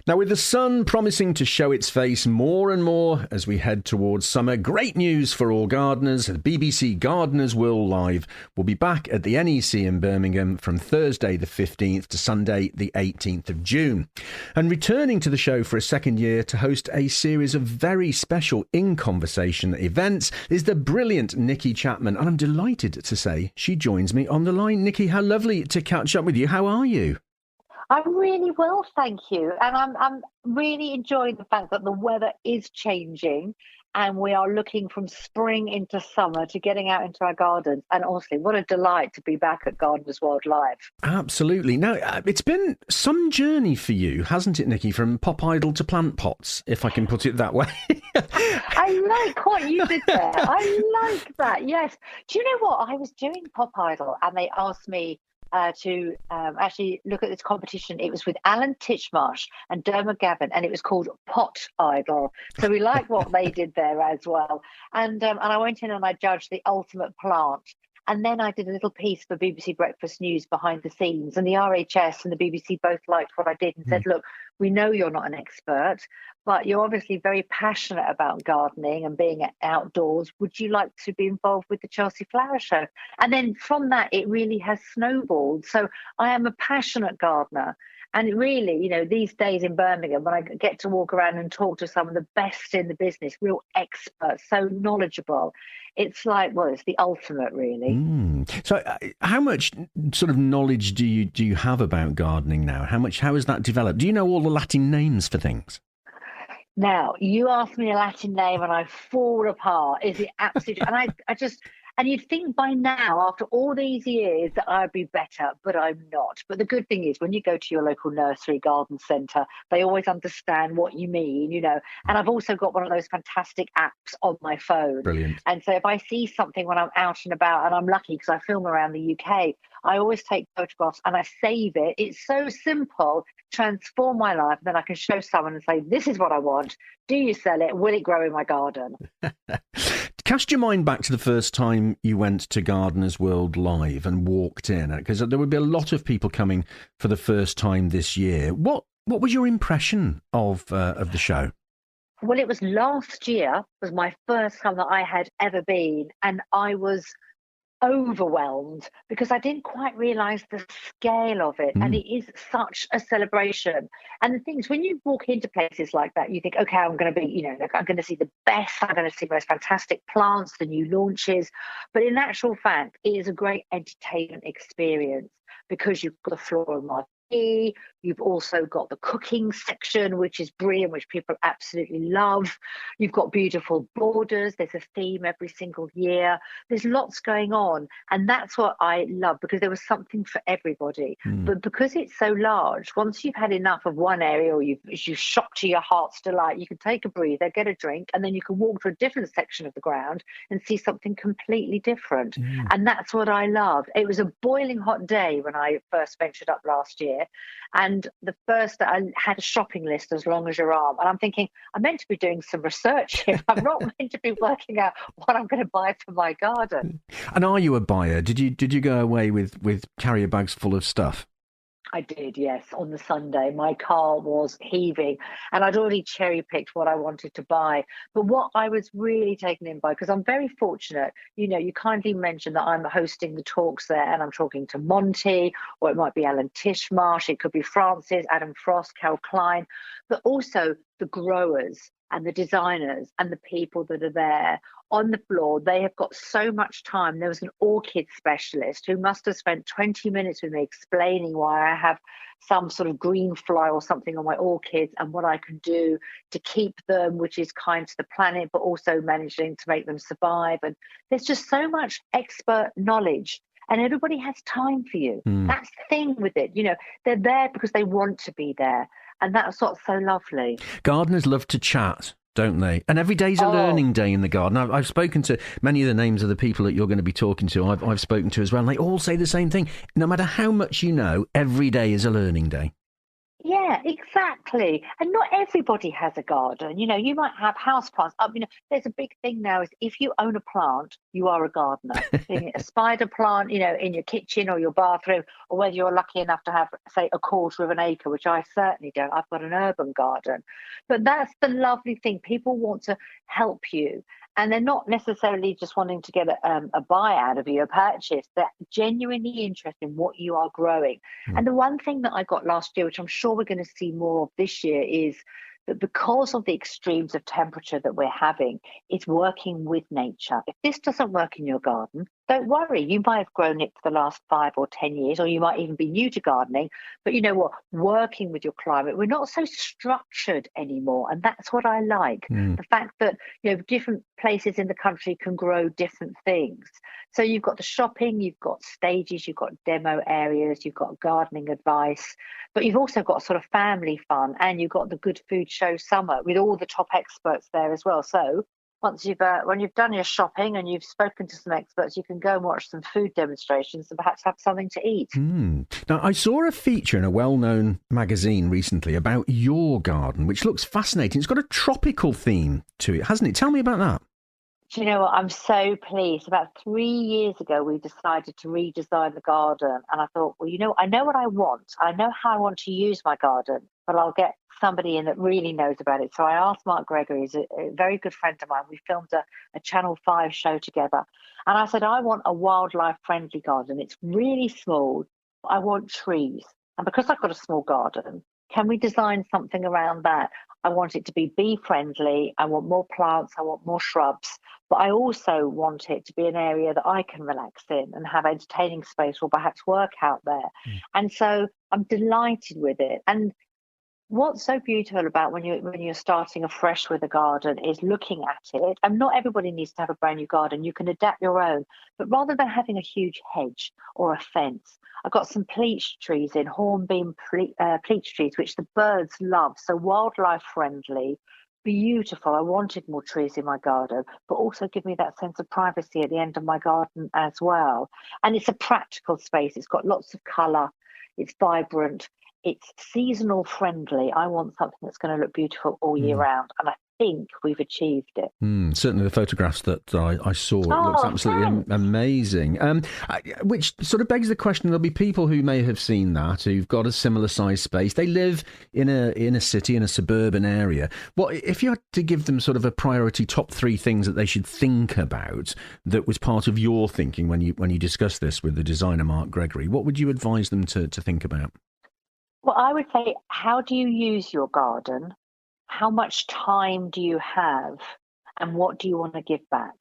Now, with the sun promising to show its face more and more as we head towards summer, great news for all gardeners. The BBC Gardeners World Live will be back at the NEC in Birmingham from Thursday the 15th to Sunday the 18th of June. And returning to the show for a second year to host a series of very special in-conversation events is the brilliant Nicki Chapman. And I'm delighted to say she joins me on the line. Nikki, how lovely to catch up with you. How are you? I'm really well, thank you. And I'm really enjoying the fact that the weather is changing and we are looking from spring into summer to getting out into our gardens. And honestly, what a delight to be back at Gardeners World Live. Absolutely. Now, it's been some journey for you, hasn't it, Nikki, from pop idol to plant pots, if I can put it that way. I like what you did there. I like that, yes. Do you know what? I was doing Pop Idol and they asked me to actually look at this competition. It was with Alan Titchmarsh and Dermot Gavin, and it was called Pot Idol. So we like what they did there as well. And I went in and I judged the ultimate plant. And then I did a little piece for BBC Breakfast News behind the scenes. And the RHS and the BBC both liked what I did and said, look, we know you're not an expert, but you're obviously very passionate about gardening and being outdoors. Would you like to be involved with the Chelsea Flower Show? And then from that, it really has snowballed. So I am a passionate gardener. And really, you know, these days in Birmingham, when I get to walk around and talk to some of the best in the business, real experts, so knowledgeable, it's like, well, it's the ultimate, really. So how much sort of knowledge do you have about gardening now? How has that developed? Do you know all the Latin names for things? Now, you ask me a Latin name and I fall apart. Is it absolutely? And I just... And you'd think by now, after all these years, that I'd be better, but I'm not. But the good thing is when you go to your local nursery garden centre, they always understand what you mean, you know. And I've also got one of those fantastic apps on my phone. Brilliant. And so if I see something when I'm out and about, and I'm lucky because I film around the UK, I always take photographs and I save it. It's so simple, transform my life. And then I can show someone and say, this is what I want. Do you sell it? Will it grow in my garden? Cast your mind back to the first time you went to Gardeners World Live and walked in, because there would be a lot of people coming for the first time this year. What was your impression of the show? Well, it was last year, was my first time that I had ever been, and I was overwhelmed because I didn't quite realise the scale of it. And it is such a celebration. And the thing is, when you walk into places like that, you think, okay, I'm going to be, you know, like, I'm going to see the best, I'm going to see the most fantastic plants, the new launches. But in actual fact, it is a great entertainment experience because you've got the floral marquee. You've also got the cooking section, which is brilliant, which people absolutely love. You've got beautiful borders. There's a theme every single year. There's lots going on. And that's what I love, because there was something for everybody. But because it's so large, once you've had enough of one area or you've shopped to your heart's delight, you can take a breather, get a drink, and then you can walk to a different section of the ground and see something completely different. And that's what I love. It was a boiling hot day when I first ventured up last year. And the first, I had a shopping list as long as your arm. And I'm thinking, I'm meant to be doing some research here. I'm not meant to be working out what I'm going to buy for my garden. And are you a buyer? Did you go away with carrier bags full of stuff? I did, yes. On the Sunday, my car was heaving and I'd already cherry-picked what I wanted to buy. But what I was really taken in by, because I'm very fortunate, you know, you kindly mentioned that I'm hosting the talks there and I'm talking to Monty, or it might be Alan Titchmarsh, it could be Francis, Adam Frost, Cal Klein, but also the growers and the designers and the people that are there on the floor. They have got so much time. There was an orchid specialist who must have spent 20 minutes with me explaining why I have some sort of green fly or something on my orchids and what I can do to keep them, which is kind to the planet, but also managing to make them survive. And there's just so much expert knowledge. And everybody has time for you. That's the thing with it. You know, they're there because they want to be there. And that's what's so lovely. Gardeners love to chat, don't they? And every day's a learning day in the garden. I've spoken to many of the names of the people that you're going to be talking to. I've spoken to as well. And they all say the same thing. No matter how much you know, every day is a learning day. Yeah, exactly. And not everybody has a garden. You might have house plants. There's a big thing now is if you own a plant, you are a gardener. Being a spider plant, in your kitchen or your bathroom, or whether you're lucky enough to have, say, a quarter of an acre, which I certainly don't. I've got an urban garden. But that's the lovely thing. People want to help you. And they're not necessarily just wanting to get a buy out of you, a purchase. They're genuinely interested in what you are growing. Mm. And the one thing that I got last year, which I'm sure we're going to see more of this year, is that because of the extremes of temperature that we're having, it's working with nature. If this doesn't work in your garden, don't worry. You might have grown it for the last 5 or 10 years, or you might even be new to gardening. But you know what? Working with your climate, we're not so structured anymore. And that's what I like. Mm. The fact that, different places in the country can grow different things. So you've got the shopping, you've got stages, you've got demo areas, you've got gardening advice, but you've also got sort of family fun, and you've got the good food show summer with all the top experts there as well. So once when you've done your shopping and you've spoken to some experts, you can go and watch some food demonstrations and perhaps have something to eat. Mm. Now, I saw a feature in a well-known magazine recently about your garden, which looks fascinating. It's got a tropical theme to it, hasn't it? Tell me about that. Do you know what? I'm so pleased. About 3 years ago, we decided to redesign the garden. And I thought, well, I know what I want. I know how I want to use my garden, but I'll get somebody in that really knows about it. So I asked Mark Gregory, who's a very good friend of mine. We filmed a Channel 5 show together. And I said, I want a wildlife friendly garden. It's really small. I want trees. And because I've got a small garden, can we design something around that? I want it to be bee friendly. I want more plants. I want more shrubs. But I also want it to be an area that I can relax in and have entertaining space or perhaps work out there. Mm. And so I'm delighted with it. And what's so beautiful about when you're starting afresh with a garden is looking at it. And not everybody needs to have a brand new garden. You can adapt your own. But rather than having a huge hedge or a fence, I've got some pleach trees in, hornbeam pleach trees, which the birds love. So wildlife friendly, beautiful. I wanted more trees in my garden, but also give me that sense of privacy at the end of my garden as well. And it's a practical space. It's got lots of colour. It's vibrant. It's seasonal friendly. I want something that's going to look beautiful all year round. And I think we've achieved it. Certainly the photographs that I saw, it looks absolutely amazing. Which sort of begs the question, there'll be people who may have seen that, who've got a similar size space. They live in a city, in a suburban area. What if you had to give them sort of a priority top 3 things that they should think about that was part of your thinking when you discussed this with the designer Mark Gregory? What would you advise them to think about? Well, I would say, how do you use your garden? How much time do you have? And what do you want to give back?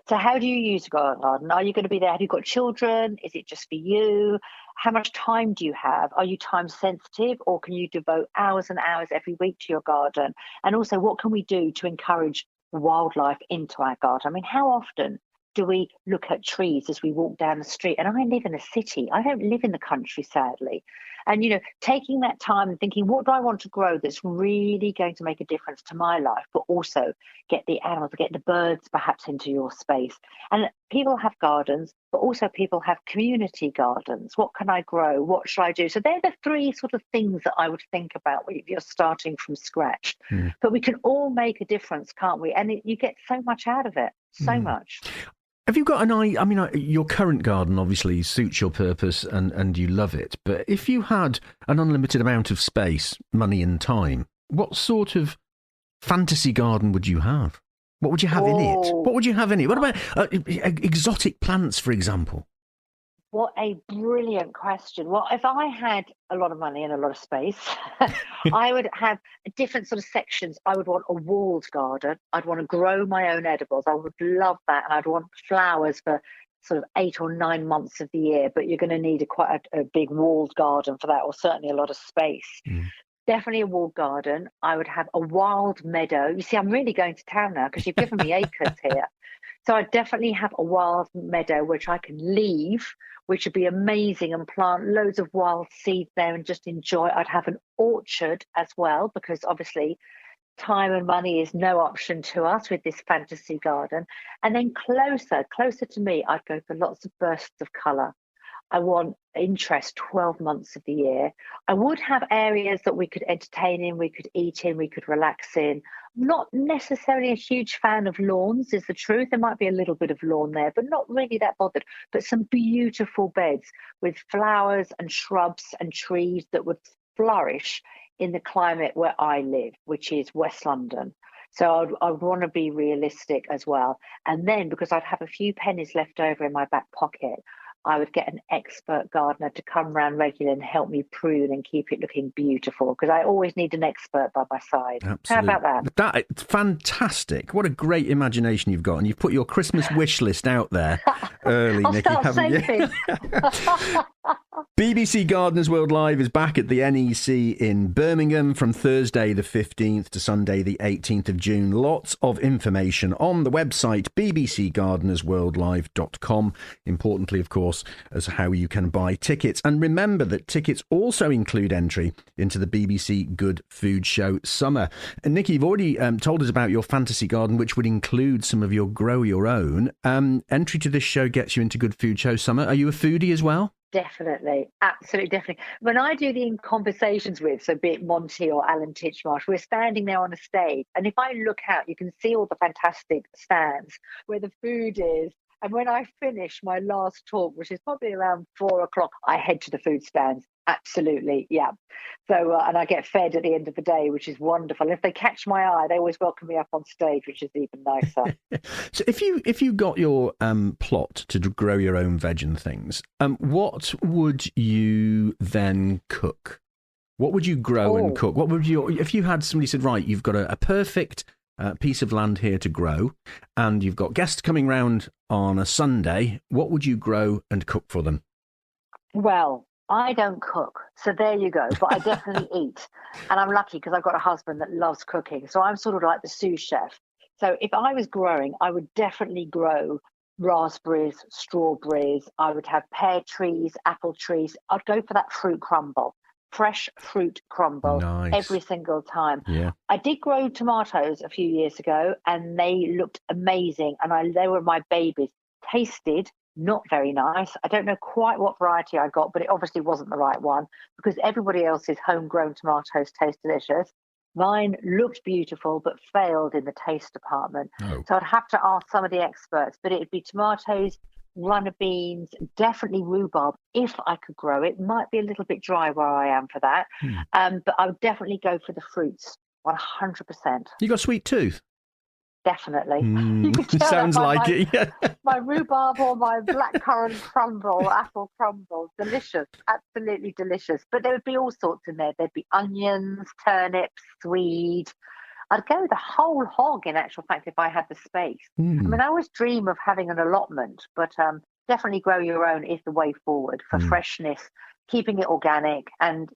So how do you use a garden? Are you going to be there? Have you got children? Is it just for you? How much time do you have? Are you time sensitive, or can you devote hours and hours every week to your garden? And also, what can we do to encourage wildlife into our garden? I mean, how often do we look at trees as we walk down the street? And I live in a city. I don't live in the country, sadly. And, taking that time and thinking, what do I want to grow that's really going to make a difference to my life, but also get the animals, get the birds perhaps into your space. And people have gardens, but also people have community gardens. What can I grow? What should I do? So they're the 3 sort of things that I would think about if you're starting from scratch. But we can all make a difference, can't we? And you get so much out of it, so much. Have you got an eye? I mean, your current garden obviously suits your purpose and you love it. But if you had an unlimited amount of space, money and time, what sort of fantasy garden would you have? What would you have in it? What would you have in it? What about exotic plants, for example? What a brilliant question. Well, if I had a lot of money and a lot of space, I would have different sort of sections. I would want a walled garden. I'd want to grow my own edibles. I would love that. And I'd want flowers for sort of 8 or 9 months of the year. But you're going to need quite a big walled garden for that, or certainly a lot of space. Definitely a walled garden. I would have a wild meadow. You see, I'm really going to town now because you've given me acres here. So I definitely have a wild meadow which I can leave, which would be amazing, and plant loads of wild seeds there and just enjoy. I'd have an orchard as well, because obviously time and money is no option to us with this fantasy garden. And then closer to me, I'd go for lots of bursts of colour. I want interest 12 months of the year. I would have areas that we could entertain in, we could eat in, we could relax in. Not necessarily a huge fan of lawns, is the truth. There might be a little bit of lawn there, but not really that bothered. But some beautiful beds with flowers and shrubs and trees that would flourish in the climate where I live, which is West London. So I'd want to be realistic as well. And then, because I'd have a few pennies left over in my back pocket, I would get an expert gardener to come around regularly and help me prune and keep it looking beautiful, because I always need an expert by my side. Absolutely. How about that? That's fantastic. What a great imagination you've got. And you've put your Christmas wish list out there early, I'll Nikki, start haven't you? BBC Gardeners World Live is back at the NEC in Birmingham from Thursday the 15th to Sunday the 18th of June. Lots of information on the website bbcgardenersworldlive.com. Importantly, of course, as how you can buy tickets. And remember that tickets also include entry into the BBC Good Food Show Summer. And Nikki, you've already told us about your fantasy garden, which would include some of your grow your own. Entry to this show gets you into Good Food Show Summer. Are you a foodie as well? Definitely, absolutely, definitely. When I do the In Conversations with, so be it Monty or Alan Titchmarsh, we're standing there on a stage, and if I look out, you can see all the fantastic stands where the food is. And when I finish my last talk, which is probably around 4 o'clock, I head to the food stands. Absolutely, yeah. So, and I get fed at the end of the day, which is wonderful. And if they catch my eye, they always welcome me up on stage, which is even nicer. So, if you got your plot to grow your own veg and things, what would you then cook? What would you grow and cook? What would you, if you had somebody said, right, you've got a perfect piece of land here to grow, and you've got guests coming round on a Sunday, what would you grow and cook for them? Well, I don't cook, so there you go. But I definitely eat, and I'm lucky because I've got a husband that loves cooking. So I'm sort of like the sous chef. So if I was growing, I would definitely grow raspberries, strawberries. I would have pear trees, apple trees. I'd go for that fruit crumble, fresh fruit crumble, Nice. every single time. Yeah. I did grow tomatoes a few years ago, and they looked amazing, and they were my babies. Tasted not very nice. I don't know quite what variety I got, but it obviously wasn't the right one, because everybody else's homegrown tomatoes taste delicious. Mine looked beautiful, but failed in the taste department. Oh. So I'd have to ask some of the experts, but it'd be tomatoes, runner beans, definitely rhubarb if I could grow it. Might be a little bit dry where I am for that. But I would definitely go for the fruits, 100%. You got a sweet tooth? Definitely. You could tell Sounds like it. Yeah. My rhubarb or my blackcurrant crumble, apple crumble, delicious, absolutely delicious. But there would be all sorts in there. There'd be onions, turnips, swede. I'd go the whole hog, in actual fact, if I had the space. I mean, I always dream of having an allotment, but definitely grow your own is the way forward for freshness, keeping it organic, and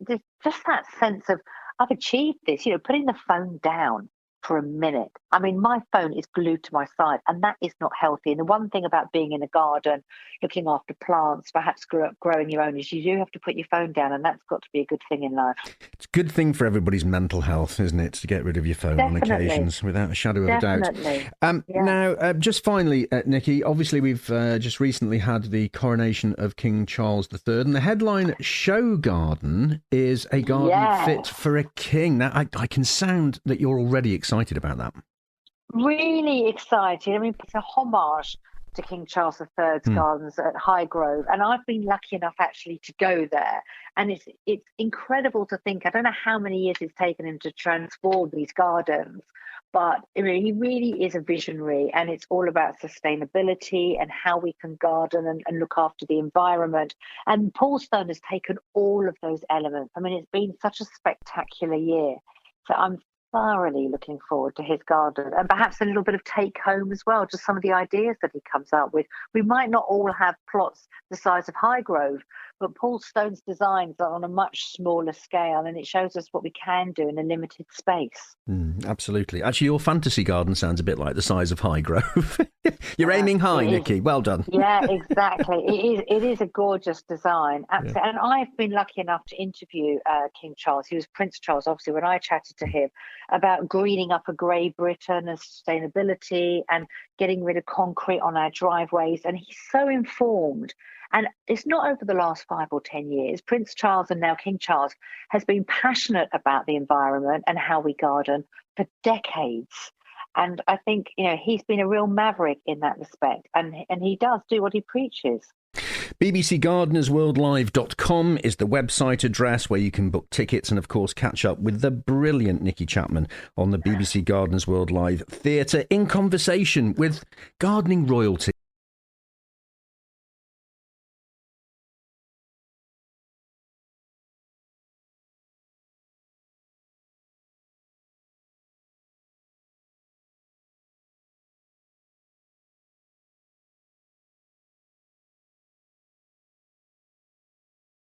just that sense of, I've achieved this, putting the phone down for a minute. I mean, my phone is glued to my side, and that is not healthy. And the one thing about being in a garden, looking after plants, perhaps growing your own, is you do have to put your phone down, and that's got to be a good thing in life. It's a good thing for everybody's mental health, isn't it, to get rid of your phone on occasions, without a shadow of a doubt. Now, just finally, Nikki, obviously we've just recently had the coronation of King Charles III, and the headline show garden is a garden fit for a king. Now, I can sound that you're already excited about that. Really excited. I mean, it's a homage to King Charles III's gardens at Highgrove, and I've been lucky enough actually to go there. And it's incredible to think. I don't know how many years it's taken him to transform these gardens, but he really is a visionary, and it's all about sustainability and how we can garden and look after the environment. And Paul Stone has taken all of those elements. I mean, it's been such a spectacular year. So I'm thoroughly looking forward to his garden, and perhaps a little bit of take home as well, just some of the ideas that he comes up with. We might not all have plots the size of Highgrove, but Paul Stone's designs are on a much smaller scale, and it shows us what we can do in a limited space. Absolutely. Actually, your fantasy garden sounds a bit like the size of Highgrove. You're aiming high, Nikki. Well done. Yeah, exactly. It is a gorgeous design. Absolutely. Yeah. And I've been lucky enough to interview King Charles. He was Prince Charles, obviously, when I chatted to him about greening up a grey Britain and sustainability and getting rid of concrete on our driveways. And he's so informed. And it's not over the last 5 or 10 years. Prince Charles and now King Charles has been passionate about the environment and how we garden for decades. And I think, he's been a real maverick in that respect. And he does do what he preaches. bbcgardenersworldlive.com is the website address where you can book tickets and, of course, catch up with the brilliant Nicki Chapman on the BBC Gardeners World Live Theatre in conversation with gardening royalty.